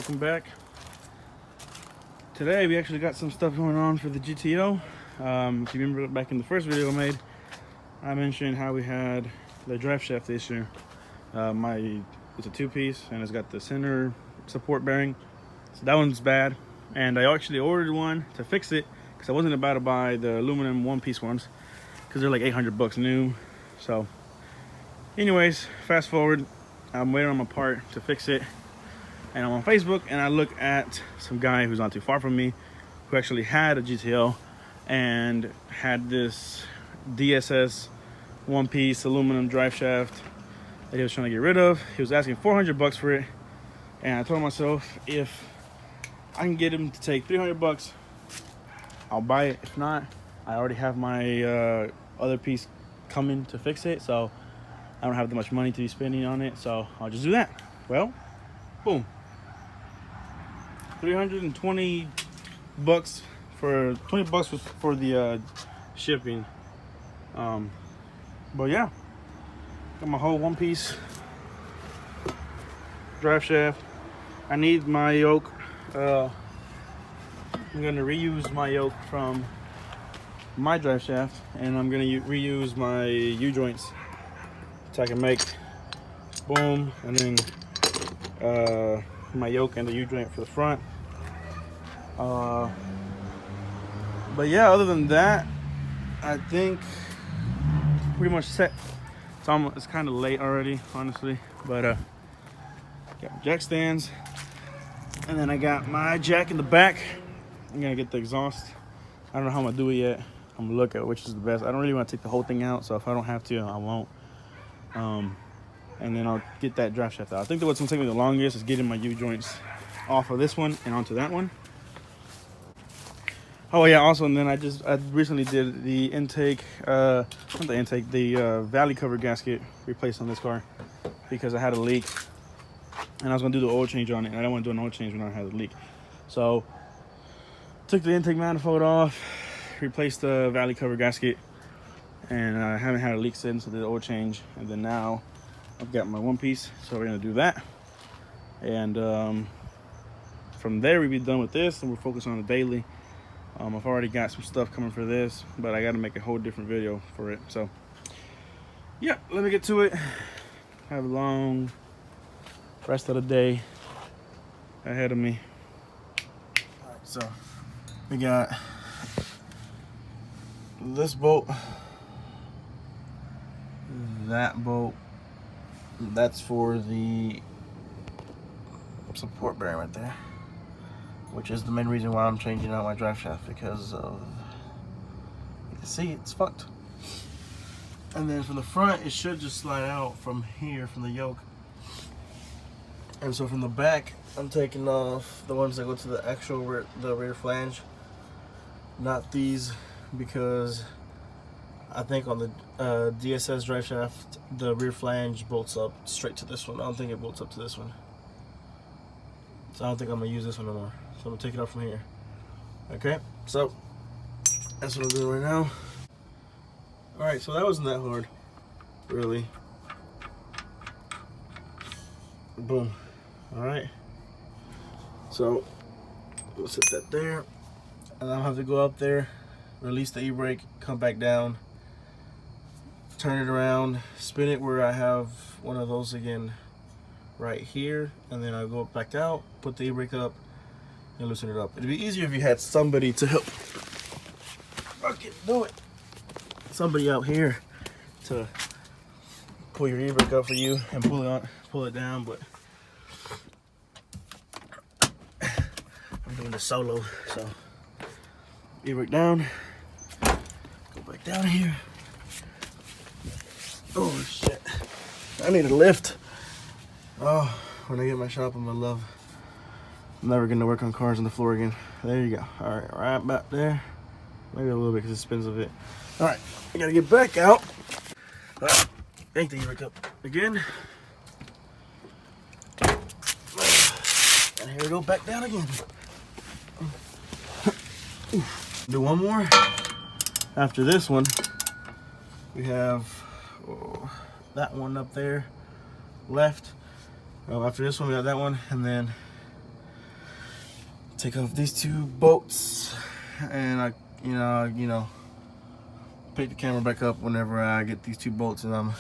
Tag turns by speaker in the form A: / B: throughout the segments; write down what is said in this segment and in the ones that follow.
A: Welcome back. Today we actually got some stuff going on for the GTO. If you remember back in the first video I made, I mentioned how we had the drive shaft issue. It's a two-piece and it's got the center support bearing, so that one's bad. And I actually ordered one to fix it because I wasn't about to buy the aluminum one-piece ones because they're like 800 bucks new. So anyways, fast forward, I'm waiting on my part to fix it. And I'm on Facebook and I look at some guy who's not too far from me who actually had a GTO and had this DSS one-piece aluminum drive shaft that he was trying to get rid of. He was asking 400 bucks for it, and I told myself if I can get him to take 300 bucks, I'll buy it. If not, I already have my other piece coming to fix it, so I don't have that much money to be spending on it, so I'll just do that. Well, boom. 320 bucks for 20 bucks was for the shipping. But yeah, got my whole one-piece drive shaft. I need my yoke. I'm gonna reuse my yoke from my drive shaft, and I'm gonna reuse my U-joints so I can make boom, and then my yoke and the U-joint for the front. But yeah, other than that, I think pretty much set. It's kind of late already, honestly, but got my jack stands, and then I got my jack in the back. I'm gonna get the exhaust. I don't know how I'm gonna do it yet. I'm gonna look at which is the best. I don't really want to take the whole thing out, so if I don't have to, I won't. And then I'll get that drive shaft out. I think that what's gonna take me the longest is getting my U-joints off of this one and onto that one. Oh yeah, also, and then I recently did the intake, not the intake, the valley cover gasket replaced on this car because I had a leak, and I was gonna do the oil change on it, and I don't want to do an oil change when I had a leak. So took the intake manifold off, replaced the valley cover gasket, and I haven't had a leak since I did the oil change. And then now I've got my one piece, so we're gonna do that, and from there we'll be done with this, and we're focused on the daily. I've already got some stuff coming for this, but I got to make a whole different video for it. So yeah, let me get to it. Have a long rest of the day ahead of me. All right, so we got this bolt, that bolt. That's for the support bearing right there, which is the main reason why I'm changing out my drive shaft, because of, you can see it's fucked. And then from the front, it should just slide out from here, from the yoke. And so from the back, I'm taking off the ones that go to the actual rear flange, not these, because I think on the DSS drive shaft, the rear flange bolts up straight to this one. I don't think it bolts up to this one. So I don't think I'm gonna use this one no more. So I'm gonna take it off from here. Okay, so that's what I'm doing right now. All right, so that wasn't that hard, really. Boom. All right. So we'll set that there, and I'll have to go up there, release the e-brake, come back down, turn it around, spin it where I have one of those again right here, and then I'll go back out, put the e-brake up, and loosen it up. It'd be easier if you had somebody to help. Okay, do it. Somebody out here to pull your e-brake up for you and pull it down, but I'm doing the solo. So e-brake down, go back down here. Oh shit, I need a lift. Oh, when I get my shop, I'm never gonna work on cars on the floor again. There you go. All right, right about there. Maybe a little bit because it spins a bit. All right, I gotta get back out. All right, yank the e-brake up again. And here we go, back down again. Do one more. After this one, we have that one up there left. After this one, we got that one, and then take off these two bolts, and I, pick the camera back up whenever I get these two bolts and I'm,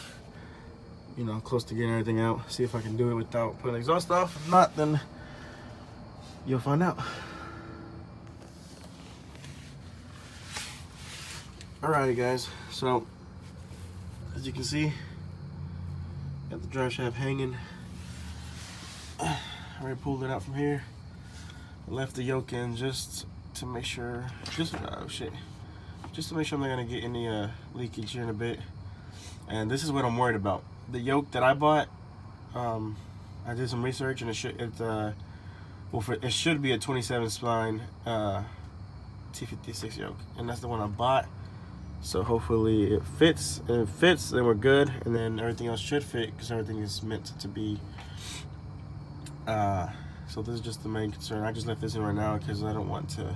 A: close to getting everything out. See if I can do it without putting the exhaust off. If not, then you'll find out. Alrighty guys, so as you can see, got the drive shaft hanging. I already pulled it out from here. Left the yoke in just to make sure, just to make sure I'm not gonna get any leakage here in a bit. And this is what I'm worried about. The yoke that I bought, I did some research, and it should be a 27 spline T56 yoke, and that's the one I bought. So hopefully it fits, and if it fits, then we're good, and then everything else should fit because everything is meant to be. So this is just the main concern. I just left this in right now because I don't want to,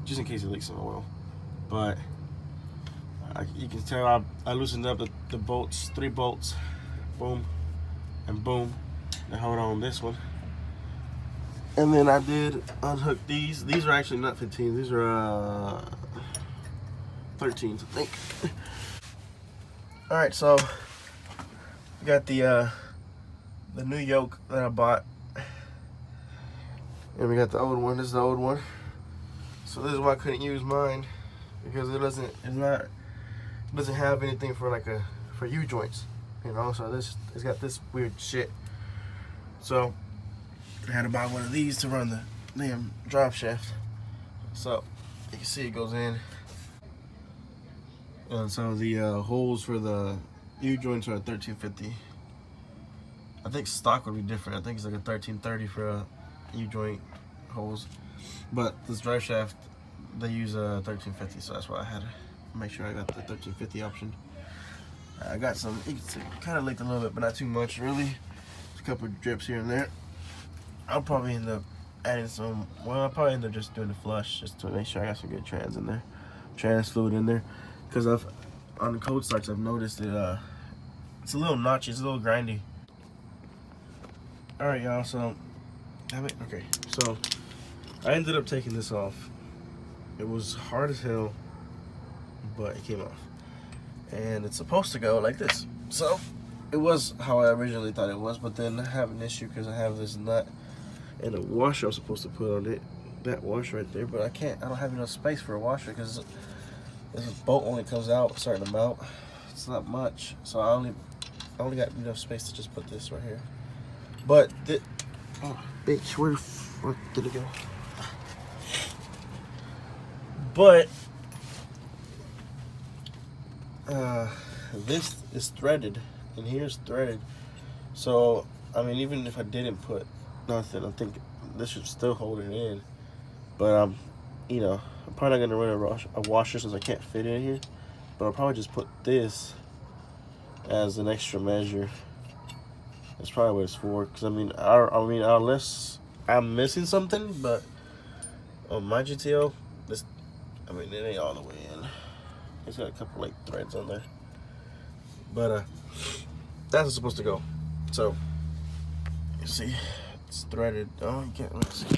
A: just in case it leaks some oil. But you can tell I loosened up the bolts, 3 bolts, boom, and boom, and hold on this one. And then I did unhook these. These are actually not 15. These are 13s, I think. All right, so we got the new yoke that I bought, and we got the old one. This is the old one. So this is why I couldn't use mine, because it doesn't have anything for for U joints, So it's got this weird shit. So I had to buy one of these to run the damn drive shaft. So you can see it goes in. And so the holes for the U joints are 1350. I think stock would be different. I think it's like a 1330 for U joint holes. But this drive shaft, they use a 1350, so that's why I had to make sure I got the 1350 option. I got some, you can see, kind of leaked a little bit, but not too much really. Just a couple of drips here and there. I'll probably end up adding some, I'll probably end up just doing the flush just to make sure I got some good trans in there. Trans fluid in there. Because on the cold starts, I've noticed that it's a little notchy, it's a little grindy. Alright y'all, so, okay, so I ended up taking this off. It was hard as hell, but it came off. And it's supposed to go like this. So, it was how I originally thought it was, but then I have an issue because I have this nut and a washer I'm supposed to put on it. That washer right there, but I don't have enough space for a washer because this bolt only comes out a certain amount. It's not much, so I only got enough space to just put this right here. But oh bitch, where the fuck did it go? But this is threaded, and here's threaded. So I mean, even if I didn't put nothing, I think this should still hold it in. But I'm probably not gonna run a washer since I can't fit in here. But I'll probably just put this as an extra measure. That's probably what it's for. Cause I mean, unless I'm missing something, but on my GTO, it ain't all the way in. It's got a couple threads on there. But that's what's supposed to go. So you see, it's threaded. Oh, you can't really see.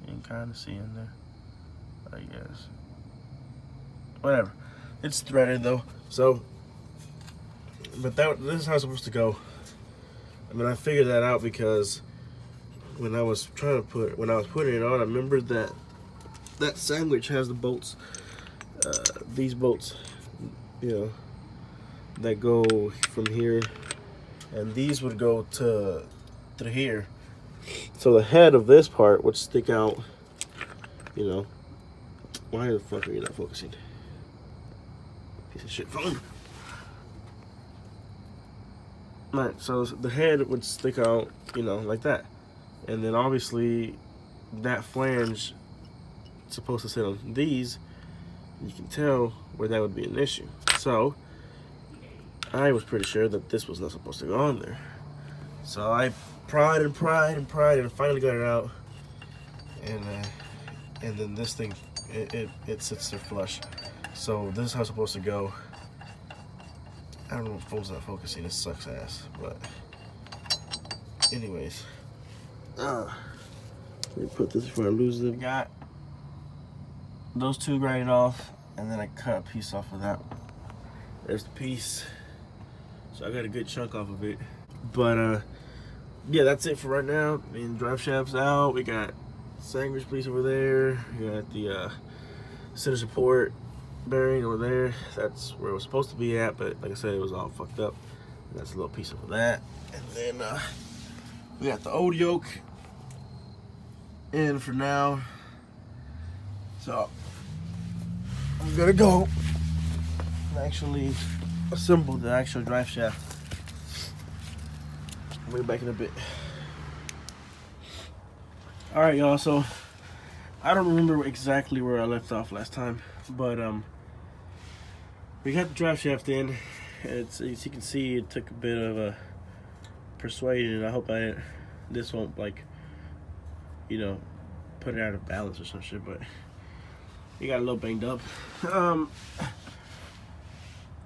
A: You can kind of see in there, I guess. Whatever. It's threaded though. So, but this is how it's supposed to go. I mean, I figured that out because when I was putting it on, I remembered that sandwich has the bolts, these bolts, that go from here, and these would go to here. So the head of this part would stick out, Why the fuck are you not focusing? Piece of shit phone. Right, so the head would stick out, like that. And then obviously that flange is supposed to sit on these. You can tell where that would be an issue. So I was pretty sure that this was not supposed to go on there. So I pried and finally got it out. And then this thing, it sits there flush. So this is how it's supposed to go. I don't know if phone's not focusing, it sucks ass, but anyways.
B: Let me put this before I lose it. Got those two grinded off, and then I cut a piece off of that one. There's the piece. So I got a good chunk off of it. But yeah, that's it for right now. And drive shaft's out. We got Sanger's piece over there. We got the center support bearing over there. That's where it was supposed to be at, but like I said, it was all fucked up. And that's a little piece of that. And then we got the old yoke in for now. So I'm gonna go and actually assemble the actual drive shaft. I'll be back in a bit. Alright, y'all, so I don't remember exactly where I left off last time, but we got the drive shaft in. It's, as you can see, it took a bit of a persuasion. I hope this won't, like, you know, put it out of balance or some shit, but it got a little banged up.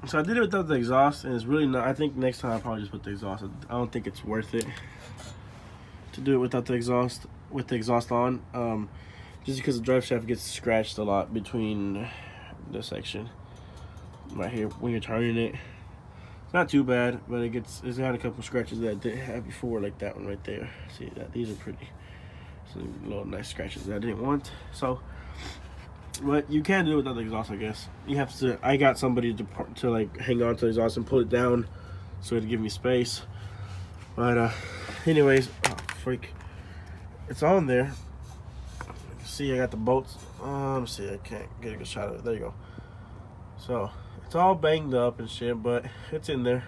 B: So I did it without the exhaust, and it's really not. I think next time I'll probably just put the exhaust. I don't think it's worth it to do it without the exhaust, with the exhaust on, just because the drive shaft gets scratched a lot between this section right here when you're turning it. It's not too bad, but it's got a couple scratches that I didn't have before, like that one right there. See that? These are pretty, some little nice scratches that I didn't want. So, but you can do it without the exhaust, I guess. You have to. I got somebody to like hang on to the exhaust and pull it down so it'd give me space. But anyways, oh, freak, it's on there. You can see I got the bolts. Let me see. I can't get a good shot of it. There you go. So it's all banged up and shit, but it's in there.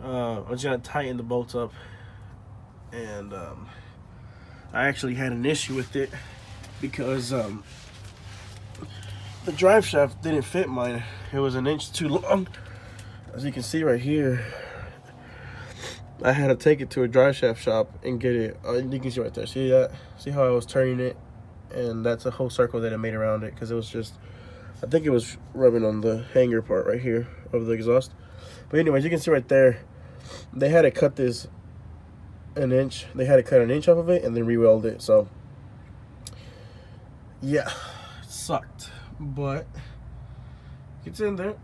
B: I'm just gonna tighten the bolts up, and I actually had an issue with it because the drive shaft didn't fit mine. It was an inch too long. As you can see right here, I had to take it to a drive shaft shop and get it. You can see right there. See that? See how I was turning it? And that's a whole circle that I made around it because it was just, I think it was rubbing on the hanger part right here of the exhaust. But anyways, you can see right there, they had to cut this an inch. They had to cut an inch off of it and then re-weld it. So yeah, it sucked. But it's in there.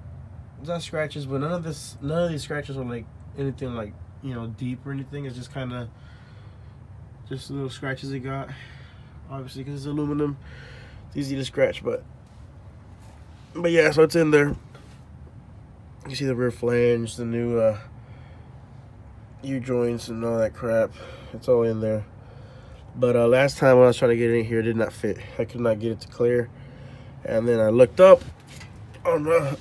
B: It's not scratches, but none of these scratches are like anything like, you know, deep or anything. It's just kind of just little scratches it got. Obviously, because it's aluminum, it's easy to scratch. But yeah, so it's in there. You see the rear flange, the new U-joints and all that crap. It's all in there. But last time when I was trying to get it in here, it did not fit. I could not get it to clear. And then I looked up on the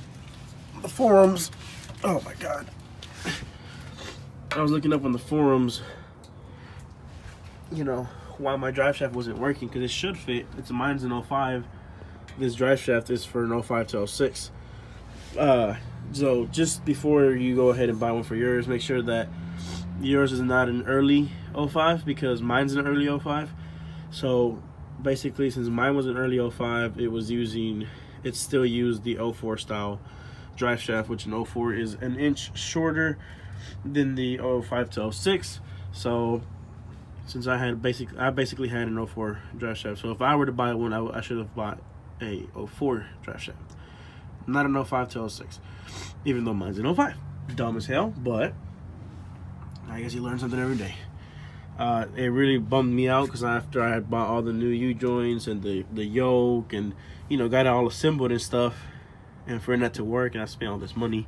B: forums. Oh my God. I was looking up on the forums, you know, why my drive shaft wasn't working, because it should fit. Mine's an 05. This drive shaft is for an 05 to 06. So just before you go ahead and buy one for yours, make sure that yours is not an early 05, because mine's an early 05. So basically, since mine was an early 05, it still used the 04 style drive shaft, which an 04 is an inch shorter than the 05 to 06. So since I basically had an 04 drive shaft, so if I were to buy one, I should have bought a 04 drive shaft, not an 05 to 06, even though mine's an 05. Dumb as hell, but I guess you learn something every day. It really bummed me out because after I had bought all the new U-joints and the yoke and, you know, got it all assembled and stuff, and for it not to work, and I spent all this money.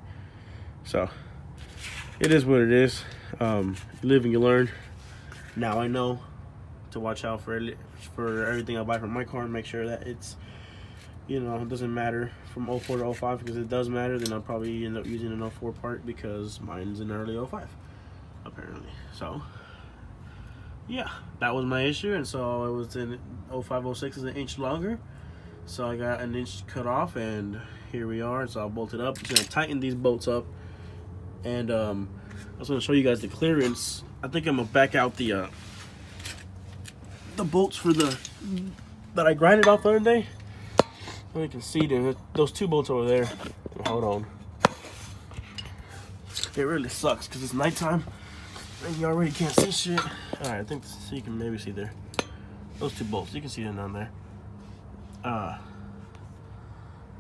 B: So it is what it is. You live and you learn. Now I know to watch out for everything I buy from my car and make sure that it's, you know, it doesn't matter from 04 to 05, because if it does matter, then I'll probably end up using an 04 part because mine's an early 05 apparently. So yeah, that was my issue, and so it was in 05, 06 is an inch longer, so I got an inch cut off, and here we are. So I'll bolt it up. I'm gonna tighten these bolts up, and I was gonna show you guys the clearance. I think I'm gonna back out the bolts for that I grinded off the other day. So you can see those two bolts over there. Hold on. It really sucks because it's nighttime And you already can't see shit. All right, I think so you can maybe see there. Those two bolts, you can see them down there.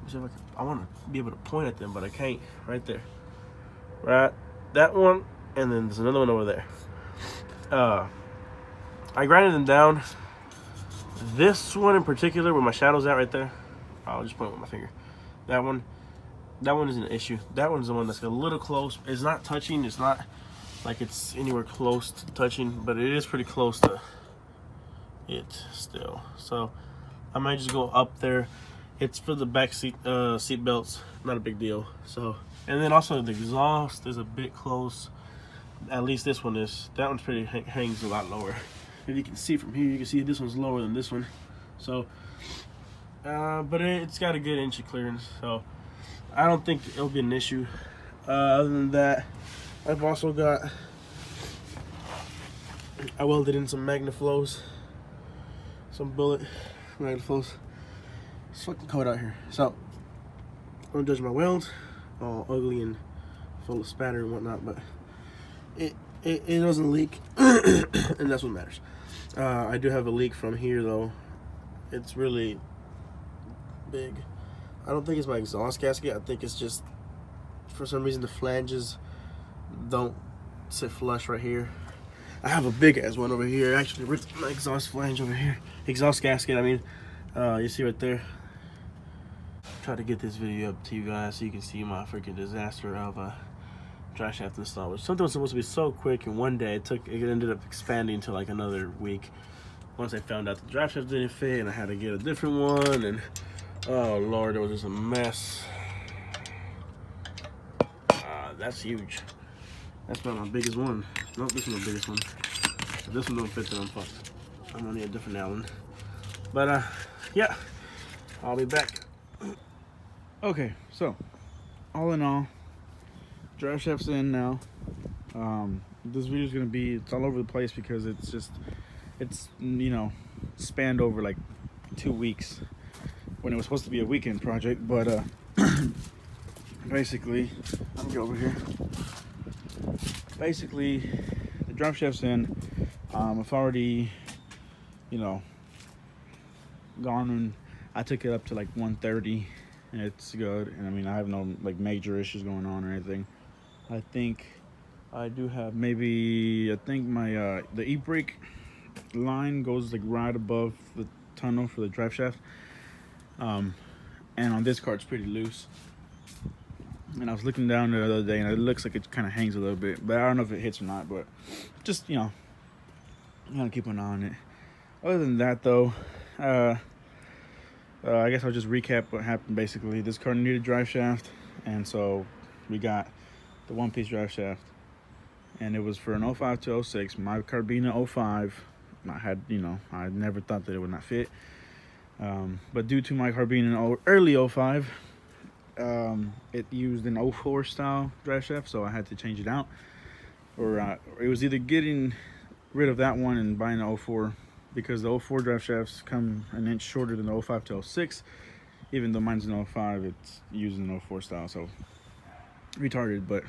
B: So I want to be able to point at them, but I can't. Right there. Right, that one, and then there's another one over there. I grinded them down. This one in particular, where my shadow's at right there, I'll just point with my finger. That one isn't an issue. That one's the one that's a little close. It's not touching. It's not like it's anywhere close to touching, but it is pretty close to it still. So I might just go up there. It's for the back seat belts, not a big deal. So, and then also the exhaust is a bit close. At least this one is. That one's pretty hangs a lot lower. If you can see from here, you can see this one's lower than this one. So, but it's got a good inch of clearance. So I don't think it'll be an issue. Other than that, I've also got, I welded in some MagnaFlows, some bullet MagnaFlows. It's fucking cold out here. So I'm gonna judge my weld, all ugly and full of spatter and whatnot, but it doesn't leak, and that's what matters. I do have a leak from here though. It's really big. I don't think it's my exhaust gasket. I think it's just, for some reason, the flanges don't sit flush right here. I have a big ass one over here. I actually ripped my exhaust flange over here. Exhaust gasket, I mean. You see right there. Try to get this video up to you guys so you can see my freaking disaster of a drive shaft install. Which something was supposed to be so quick in one day. It ended up expanding to like another week. Once I found out the drive shaft didn't fit and I had to get a different one, and oh Lord, it was just a mess. That's huge. That's about my biggest one. Nope, this is my biggest one. If this one don't fit, then I'm fucked. I'm gonna need a different Allen. But yeah, I'll be back.
A: Okay, so all in all, drive shaft's in now. This video's gonna be, it's all over the place because it's you know, spanned over like 2 weeks when it was supposed to be a weekend project. But basically, let me go over here. Basically, the drive shaft's in. I've already, you know, gone and I took it up to like 130, and it's good. And I mean, I have no like major issues going on or anything. I think I do have maybe, I think my the e-brake line goes like right above the tunnel for the drive shaft, and on this car it's pretty loose. And I was looking down the other day and it looks like it kind of hangs a little bit, but I don't know if it hits or not. But just, you know, I'm gonna keep an eye on it. Other than that though, I guess I'll just recap what happened. Basically, this car needed a drive shaft, and so we got the one-piece drive shaft, and it was for an 05 to 06. My car being an 05, I had, you know, I never thought that it would not fit, but due to my car being an early 05, it used an 04 style drive shaft, so I had to change it out, or it was either getting rid of that one and buying an 04, because the 04 drive shafts come an inch shorter than the 05 to 06. Even though mine's an 05, it's using an 04 style, so retarded. But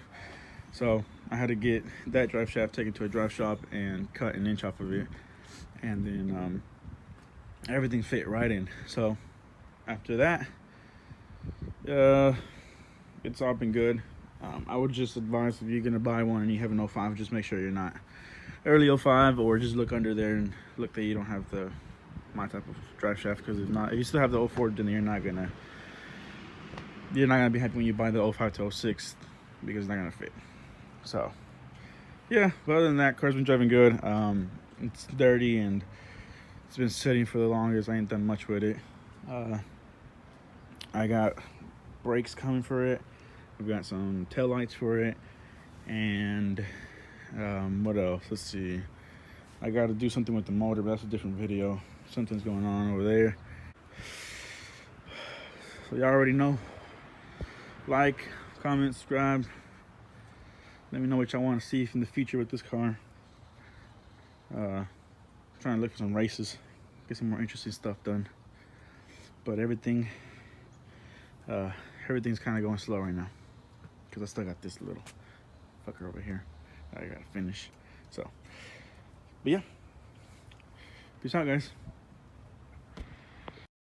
A: so I had to get that drive shaft taken to a drive shop and cut an inch off of it, and then everything fit right in. So after that, it's all been good. I would just advise, if you're gonna buy one and you have an 05, just make sure you're not early 05, or just look under there and look that you don't have my type of drive shaft, because if not, if you still have the 04, then you're not gonna be happy when you buy the 05 to 06, because it's not gonna fit. So yeah, but other than that, car's been driving good. It's dirty and it's been sitting for the longest. I ain't done much with it. I got brakes coming for it. I've got some tail lights for it, and what else? Let's see. I got to do something with the motor, but that's a different video. Something's going on over there. So y'all already know. Like, comment, subscribe. Let me know what y'all want to see in the future with this car. Trying to look for some races, get some more interesting stuff done. But everything's kind of going slow right now, because I still got this little fucker over here I gotta finish. So, but yeah, peace out, guys.